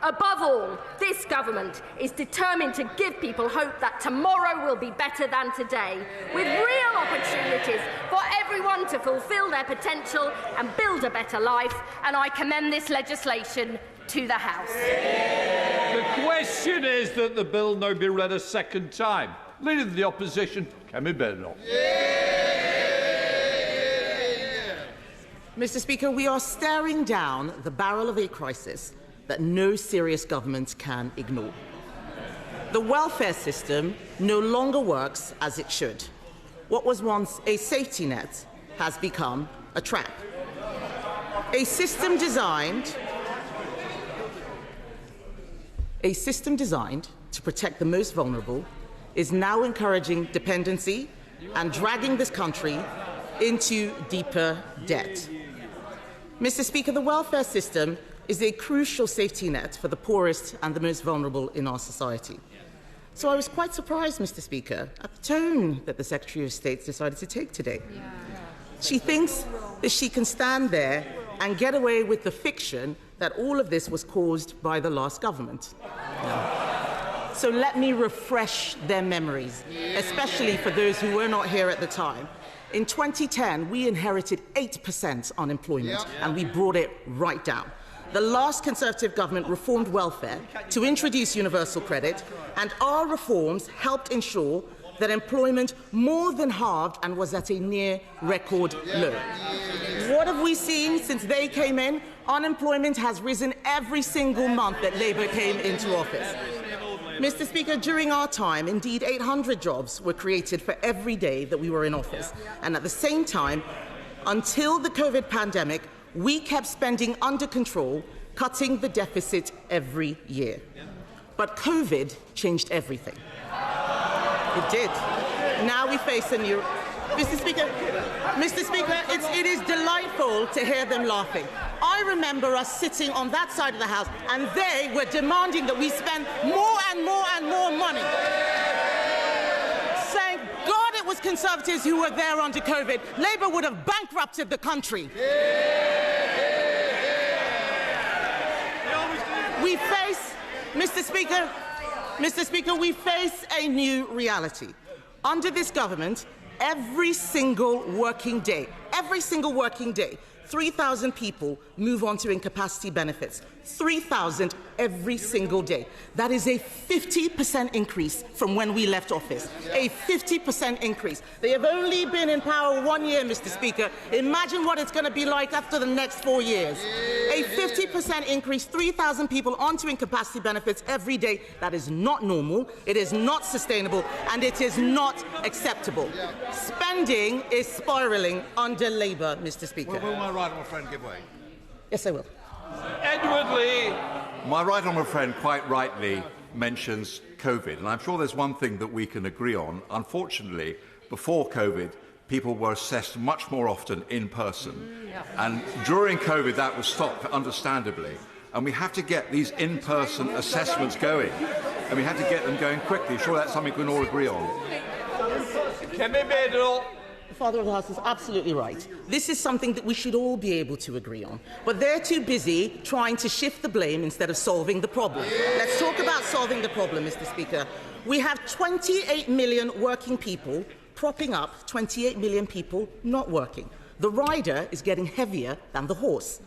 Above all, this government is determined to give people hope that tomorrow will be better than today, with real opportunities for everyone to fulfil their potential and build a better life, and I commend this legislation to the House. The question is that the bill now be read a second time. Leader of the Opposition, Kemi Badenoch. Mr. Speaker, we are staring down the barrel of a crisis that no serious government can ignore. The welfare system no longer works as it should. What was once a safety net has become a trap. A system designed to protect the most vulnerable is now encouraging dependency and dragging this country into deeper debt. Mr. Speaker, the welfare system is a crucial safety net for the poorest and the most vulnerable in our society. So I was quite surprised, Mr. Speaker, at the tone that the Secretary of State decided to take today. She thinks that she can stand there and get away with the fiction that all of this was caused by the last government. So let me refresh their memories, especially for those who were not here at the time. In 2010, we inherited 8% unemployment, and we brought it right down. The last Conservative government reformed welfare to introduce universal credit, and our reforms helped ensure that employment more than halved and was at a near record low. What have we seen since they came in? Unemployment has risen every single month that Labour came into office. Mr. Speaker, during our time, indeed 800 jobs were created for every day that we were in office. And at the same time, until the COVID pandemic, we kept spending under control, cutting the deficit every year. But COVID changed everything. It did. Now we face a new... Mr. Speaker, it is delightful to hear them laughing. I remember us sitting on that side of the House, and they were demanding that we spend more and more and more money. Thank God it was Conservatives who were there under COVID. Labour would have bankrupted the country. We face, Mr. Speaker, we face a new reality. Under this government, every single working day, 3,000 people move on to incapacity benefits. 3,000 every single day. That is a 50% increase from when we left office. A 50% increase. They have only been in power 1 year, Mr. Speaker. Imagine what it's going to be like after the next 4 years. A 50% increase, 3,000 people onto incapacity benefits every day. That is not normal, it is not sustainable, and it is not acceptable. Spending is spiralling under Labour, Mr. Speaker. Will my right honourable friend give way? Yes, I will. Edward Lee. My right honourable friend quite rightly mentions COVID, and I'm sure there's one thing that we can agree on. Unfortunately, before COVID, people were assessed much more often in person. And during COVID, that was stopped, understandably. And we have to get these in-person assessments going. And we have to get them going quickly. Sure, that's something we can all agree on. Kemi Badenoch. The Father of the House is absolutely right. This is something that we should all be able to agree on. But they're too busy trying to shift the blame instead of solving the problem. Let's talk about solving the problem, Mr. Speaker. We have 28 million working people propping up 28 million people not working. The rider is getting heavier than the horse.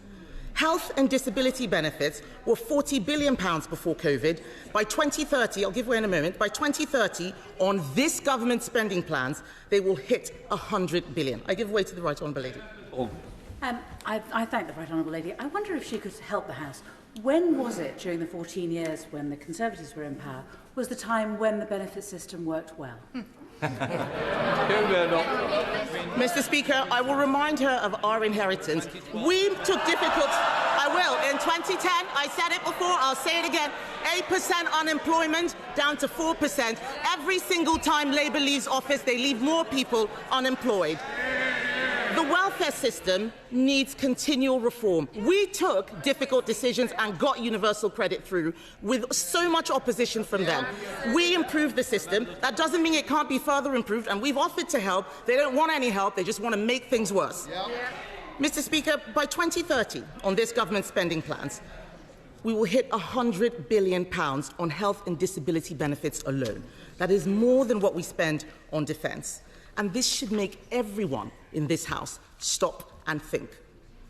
Health and disability benefits were £40 billion before COVID. By 2030, I'll give way in a moment, by 2030, on this government spending plans, they will hit £100 billion. I give way to the Right Honourable Lady. I thank the Right Honourable Lady. I wonder if she could help the House. When was it, during the 14 years when the Conservatives were in power, was the time when the benefit system worked well? Mr. Speaker, I will remind her of our inheritance. We took difficult... I will. In 2010, I said it before, I'll say it again, 8% unemployment down to 4%. Every single time Labour leaves office, they leave more people unemployed. The welfare system needs continual reform. We took difficult decisions and got universal credit through with so much opposition from them. We improved the system. That doesn't mean it can't be further improved, and we've offered to help. They don't want any help. They just want to make things worse. Mr. Speaker, by 2030, on this government spending plans, we will hit £100 billion on health and disability benefits alone. That is more than what we spend on defence. And this should make everyone in this House stop and think,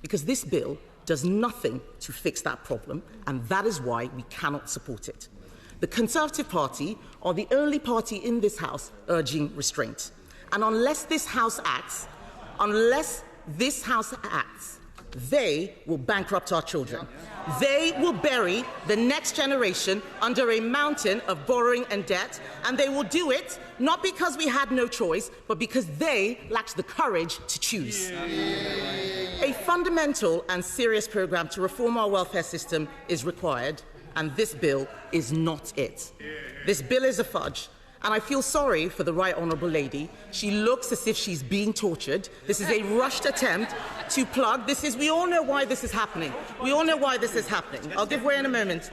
because this bill does nothing to fix that problem, and that is why we cannot support it. The Conservative Party are the only party in this House urging restraint. And unless this House acts, they will bankrupt our children. They will bury the next generation under a mountain of borrowing and debt, and they will do it not because we had no choice, but because they lacked the courage to choose. A fundamental and serious programme to reform our welfare system is required, and this bill is not it. This bill is a fudge. And I feel sorry for the Right Honourable Lady. She looks as if she's being tortured. This is a rushed attempt to plug. We all know why this is happening. We all know why this is happening. I'll give way in a moment.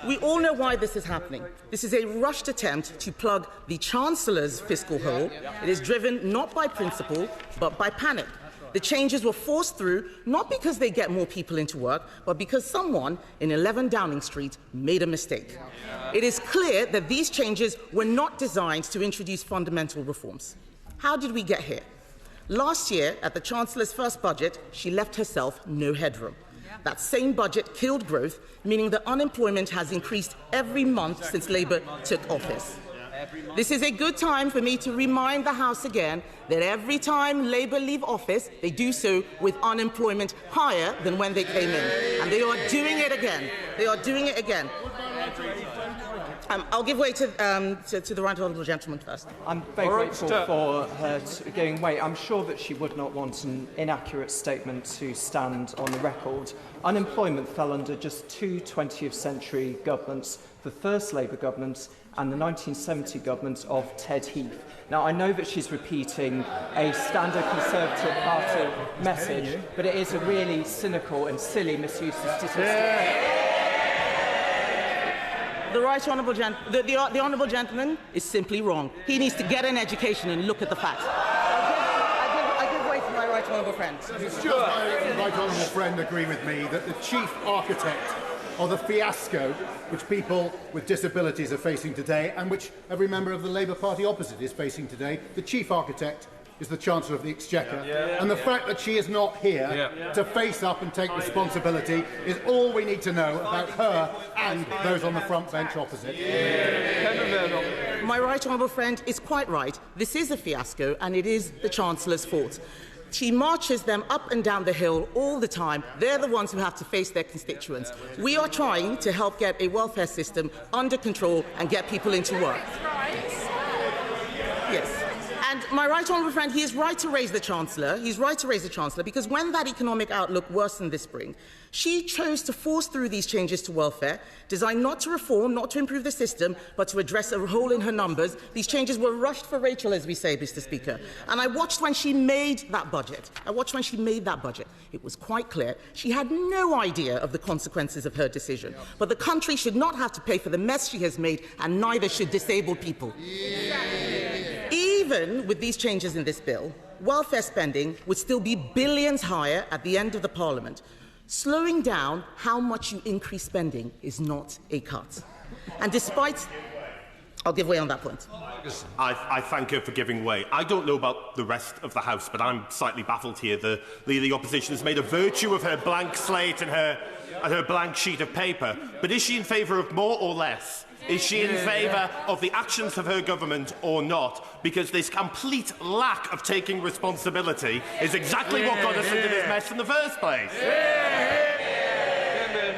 We all know why this is happening. This is a rushed attempt to plug the Chancellor's fiscal hole. It is driven not by principle, but by panic. The changes were forced through not because they get more people into work, but because someone in 11 Downing Street made a mistake. It is clear that these changes were not designed to introduce fundamental reforms. How did we get here? Last year, at the Chancellor's first budget, she left herself no headroom. That same budget killed growth, meaning that unemployment has increased every month since Labour took office. This is a good time for me to remind the House again that every time Labour leave office, they do so with unemployment higher than when they came in. And they are doing it again. They are doing it again. I'll give way to the Right Honourable Gentleman first. I'm very grateful for her giving way. I'm sure that she would not want an inaccurate statement to stand on the record. Unemployment fell under just two 20th century governments, the first Labour government and the 1970 government of Ted Heath. Now, I know that she's repeating a standard Conservative Party message, but it is a really cynical and silly misuse of statistics. The the honourable gentleman is simply wrong. He needs to get an education and look at the facts. I give way to my right honourable friend. It's just my right honourable friend agree with me that the chief architect of the fiasco which people with disabilities are facing today, and which every member of the Labour Party opposite is facing today, the chief architect is the Chancellor of the Exchequer. And the fact that she is not here to face up and take responsibility is all we need to know about her and those on the front bench opposite. My right honourable friend is quite right. This is a fiasco, and it is the Chancellor's fault. She marches them up and down the hill all the time. They're the ones who have to face their constituents. We are trying to help get a welfare system under control and get people into work. Yes. And my right honourable friend, he is right to raise the Chancellor. He's right to raise the Chancellor, because when that economic outlook worsened this spring, she chose to force through these changes to welfare, designed not to reform, not to improve the system, but to address a hole in her numbers. These changes were rushed for Rachel, as we say, Mr. Speaker. And I watched when she made that budget. It was quite clear she had no idea of the consequences of her decision. But the country should not have to pay for the mess she has made, and neither should disabled people. Even with these changes in this bill, welfare spending would still be billions higher at the end of the Parliament. Slowing down how much you increase spending is not a cut. And despite... I'll give way on that point. I thank her for giving way. I don't know about the rest of the House, but I'm slightly baffled here. The opposition has made a virtue of her blank slate and her blank sheet of paper. But is she in favour of more or less? Is she in favour of the actions of her government or not? Because this complete lack of taking responsibility is exactly what got us into this mess in the first place.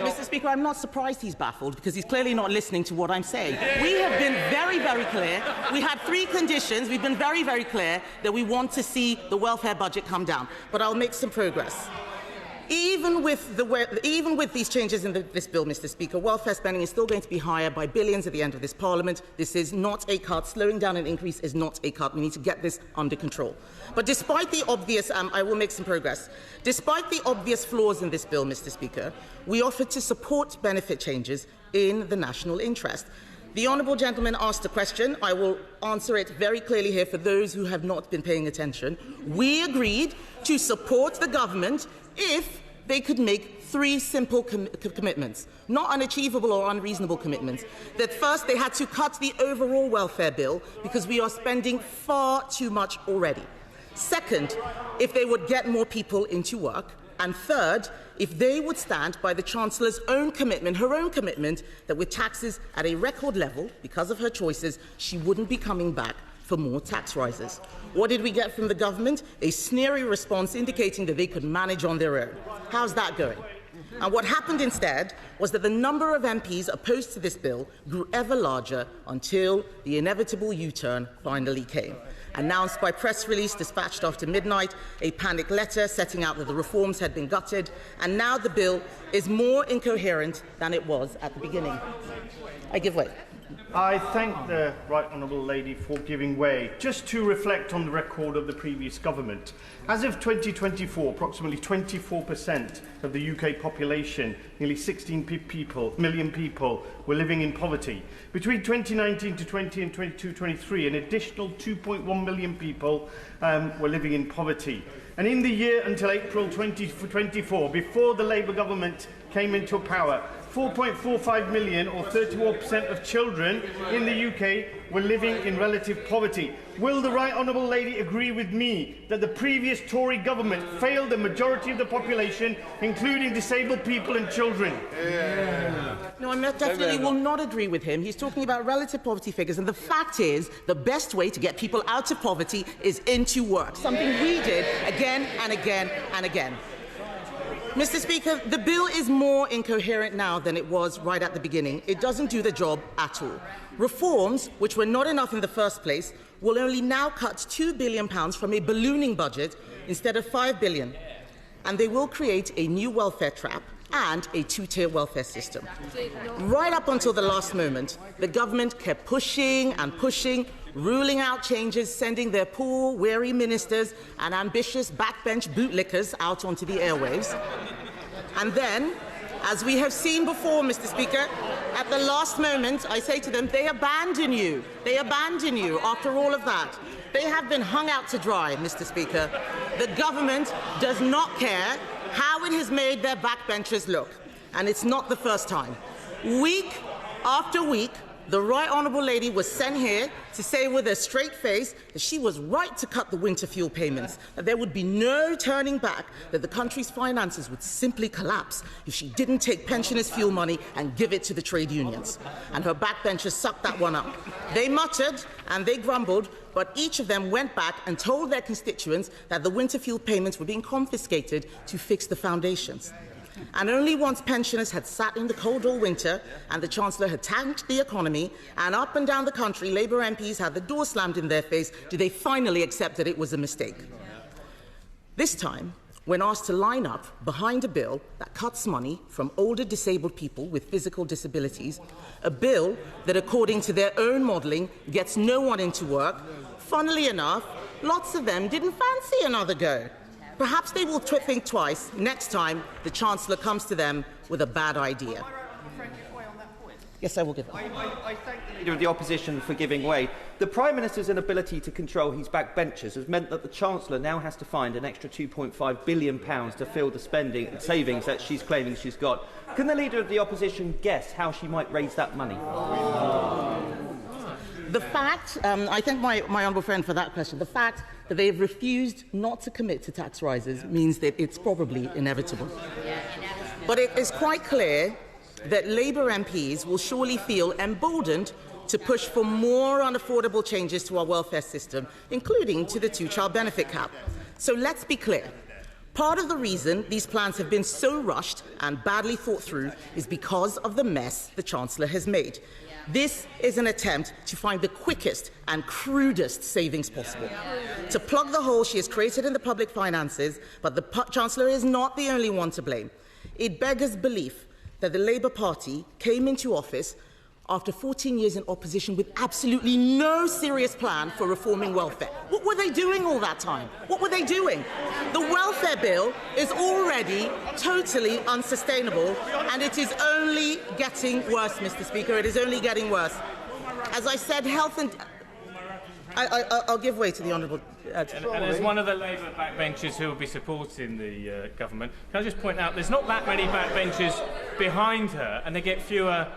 Mr. Speaker, I'm not surprised he's baffled, because he's clearly not listening to what I'm saying. We have been very, very clear. We had three conditions. We've been very, very clear that we want to see the welfare budget come down. But I'll make some progress. Even with these changes in this bill, Mr. Speaker, welfare spending is still going to be higher by billions at the end of this Parliament. This is not a cut. Slowing down an increase is not a cut. We need to get this under control. But despite the obvious, I will make some progress. Despite the obvious flaws in this bill, Mr. Speaker, we offered to support benefit changes in the national interest. The honourable gentleman asked a question. I will answer it very clearly here for those who have not been paying attention. We agreed to support the government if they could make 3 simple commitments, not unachievable or unreasonable commitments. That first, they had to cut the overall welfare bill because we are spending far too much already. Second, if they would get more people into work. And third, if they would stand by the Chancellor's own commitment, her own commitment, that with taxes at a record level, because of her choices, she wouldn't be coming back for more tax rises. What did we get from the government? A sneery response indicating that they could manage on their own. How's that going? And what happened instead was that the number of MPs opposed to this bill grew ever larger until the inevitable U-turn finally came. Announced by press release dispatched after midnight, a panic letter setting out that the reforms had been gutted, and now the bill is more incoherent than it was at the beginning. I give way. I thank the Right Honourable Lady for giving way. Just to reflect on the record of the previous government, as of 2024, approximately 24% of the UK population, nearly 16 million people, were living in poverty. Between 2019 to 22-23, an additional 2.1 million people were living in poverty. And in the year until April 2024, before the Labour government came into power, 4.45 million, or 31% of children in the UK, were living in relative poverty. Will the Right Honourable Lady agree with me that the previous Tory government failed the majority of the population, including disabled people and children? No, I definitely will not agree with him. He's talking about relative poverty figures, and the fact is the best way to get people out of poverty is into work, something we did again and again and again. Mr. Speaker, the bill is more incoherent now than it was right at the beginning. It doesn't do the job at all. Reforms, which were not enough in the first place, will only now cut £2 billion from a ballooning budget instead of £5 billion. And they will create a new welfare trap and a 2-tier welfare system. Right up until the last moment, the government kept pushing and pushing, ruling out changes, sending their poor, weary ministers and ambitious backbench bootlickers out onto the airwaves. And then, as we have seen before, Mr. Speaker, at the last moment, I say to them, they abandon you. They abandon you after all of that. They have been hung out to dry, Mr. Speaker. The government does not care how it has made their backbenchers look. And it's not the first time. Week after week, the Right Honourable Lady was sent here to say with a straight face that she was right to cut the winter fuel payments, that there would be no turning back, that the country's finances would simply collapse if she didn't take pensioners' fuel money and give it to the trade unions. And her backbenchers sucked that one up. They muttered and they grumbled, but each of them went back and told their constituents that the winter fuel payments were being confiscated to fix the foundations. And only once pensioners had sat in the cold all winter and the Chancellor had tanked the economy and up and down the country Labour MPs had the door slammed in their face did they finally accept that it was a mistake. This time, when asked to line up behind a bill that cuts money from older disabled people with physical disabilities, a bill that, according to their own modelling, gets no one into work, funnily enough, lots of them didn't fancy another go. Perhaps they will think twice next time the Chancellor comes to them with a bad idea. Yes, I will give way. I thank the Leader of the Opposition for giving way. The Prime Minister's inability to control his backbenchers has meant that the Chancellor now has to find an extra £2.5 billion to fill the savings that she's claiming she's got. Can the Leader of the Opposition guess how she might raise that money? The fact, I thank my honourable friend for that question, the fact that they have refused not to commit to tax rises means that it's probably inevitable. But it is quite clear that Labour MPs will surely feel emboldened to push for more unaffordable changes to our welfare system, including to the 2-child benefit cap. So let's be clear. Part of the reason these plans have been so rushed and badly thought through is because of the mess the Chancellor has made. This is an attempt to find the quickest and crudest savings possible, to plug the hole she has created in the public finances, but the Chancellor is not the only one to blame. It beggars belief that the Labour Party came into office after 14 years in opposition with absolutely no serious plan for reforming welfare. What were they doing all that time? What were they doing? The welfare bill is already totally unsustainable, and it is only getting worse, Mr. Speaker. It is only getting worse. As I said, I'll give way to the Honourable. And as one of the Labour backbenchers who will be supporting the government, can I just point out there's not that many backbenchers behind her, and they get fewer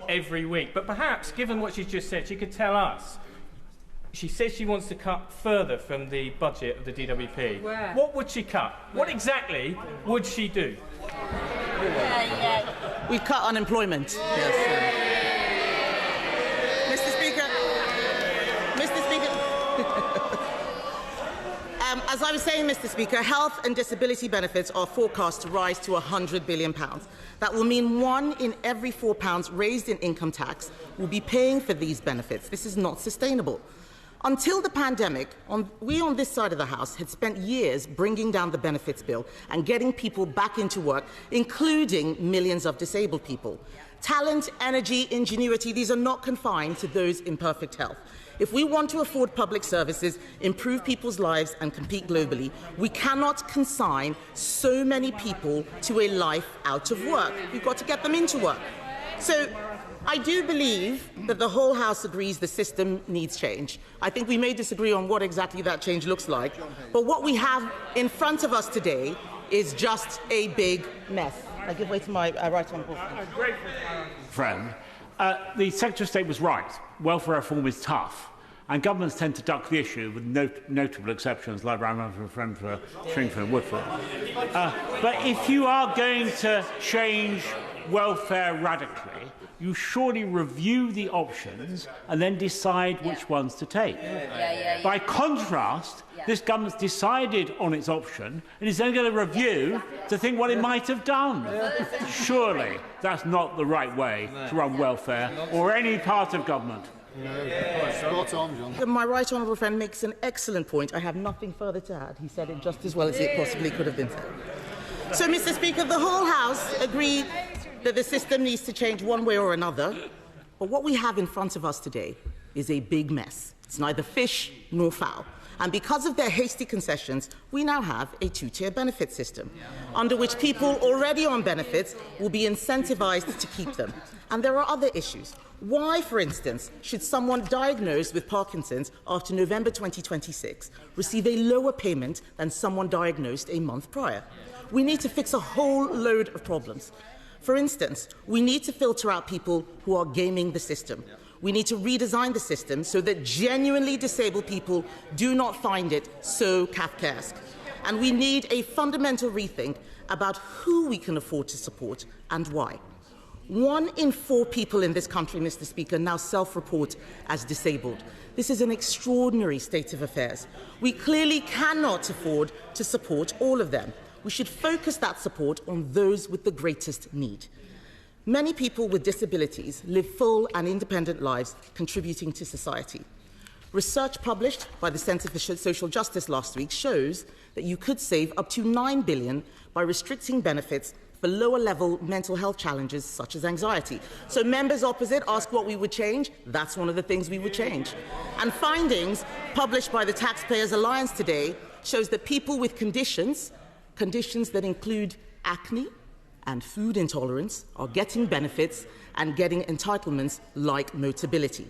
every week. But perhaps, given what she's just said, she could tell us. She says she wants to cut further from the budget of the DWP. Where? What would she cut? What exactly would she do? We'd cut unemployment. Yes, Mr. Speaker. As I was saying, Mr. Speaker, health and disability benefits are forecast to rise to £100 billion. That will mean 1 in every £4 raised in income tax will be paying for these benefits. This is not sustainable. Until the pandemic, we on this side of the House had spent years bringing down the benefits bill and getting people back into work, including millions of disabled people. Talent, energy, ingenuity, these are not confined to those in perfect health. If we want to afford public services, improve people's lives and compete globally, we cannot consign so many people to a life out of work. We've got to get them into work. So I do believe that the whole House agrees the system needs change. I think we may disagree on what exactly that change looks like, but what we have in front of us today is just a big mess. I give way to my right honourable friend. The Secretary of State was right. Welfare reform is tough, and governments tend to duck the issue, with notable exceptions like my friend for Shringford and Woodford. But if you are going to change welfare radically, you surely review the options and then decide which ones to take. By contrast, this government's decided on its option and is then going to review to think what it might have done. Surely that's not the right way to run welfare or any part of government. Spot on, John. My right honourable friend makes an excellent point. I have nothing further to add. He said it just as well as it possibly could have been said. So, Mr. Speaker, the whole House agreed that the system needs to change one way or another, but what we have in front of us today is a big mess. It's neither fish nor fowl. And because of their hasty concessions, we now have a two-tier benefit system, under which people already on benefits will be incentivised to keep them. And there are other issues. Why, for instance, should someone diagnosed with Parkinson's after November 2026 receive a lower payment than someone diagnosed a month prior? We need to fix a whole load of problems. For instance, we need to filter out people who are gaming the system. We need to redesign the system so that genuinely disabled people do not find it so Kafkaesque. And we need a fundamental rethink about who we can afford to support and why. 1 in 4 people in this country, Mr. Speaker, now self-report as disabled. This is an extraordinary state of affairs. We clearly cannot afford to support all of them. We should focus that support on those with the greatest need. Many people with disabilities live full and independent lives, contributing to society. Research published by the Centre for Social Justice last week shows that you could save up to £9 billion by restricting benefits for lower-level mental health challenges such as anxiety. So members opposite ask what we would change. That's one of the things we would change. And findings published by the Taxpayers Alliance today shows that people with conditions that include acne and food intolerance are getting benefits and getting entitlements like Motability.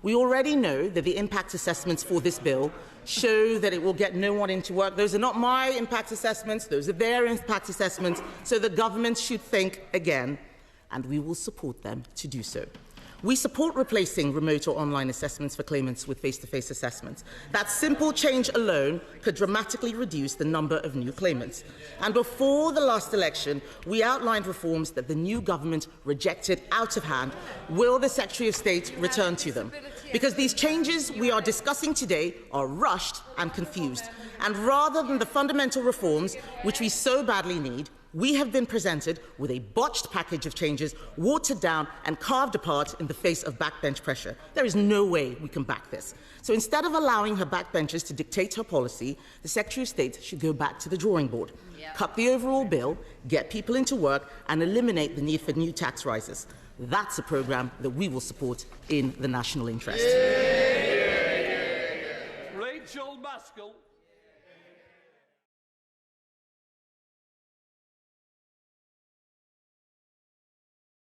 We already know that the impact assessments for this bill show that it will get no one into work. Those are not my impact assessments, those are their impact assessments, so the government should think again, and we will support them to do so. We support replacing remote or online assessments for claimants with face-to-face assessments. That simple change alone could dramatically reduce the number of new claimants. And before the last election, we outlined reforms that the new government rejected out of hand. Will the Secretary of State return to them? Because these changes we are discussing today are rushed and confused. And rather than the fundamental reforms which we so badly need, we have been presented with a botched package of changes, watered down and carved apart in the face of backbench pressure. There is no way we can back this. So instead of allowing her backbenchers to dictate her policy, the Secretary of State should go back to the drawing board, cut the overall bill, get people into work and eliminate the need for new tax rises. That's a programme that we will support in the national interest. Rachel Maskell.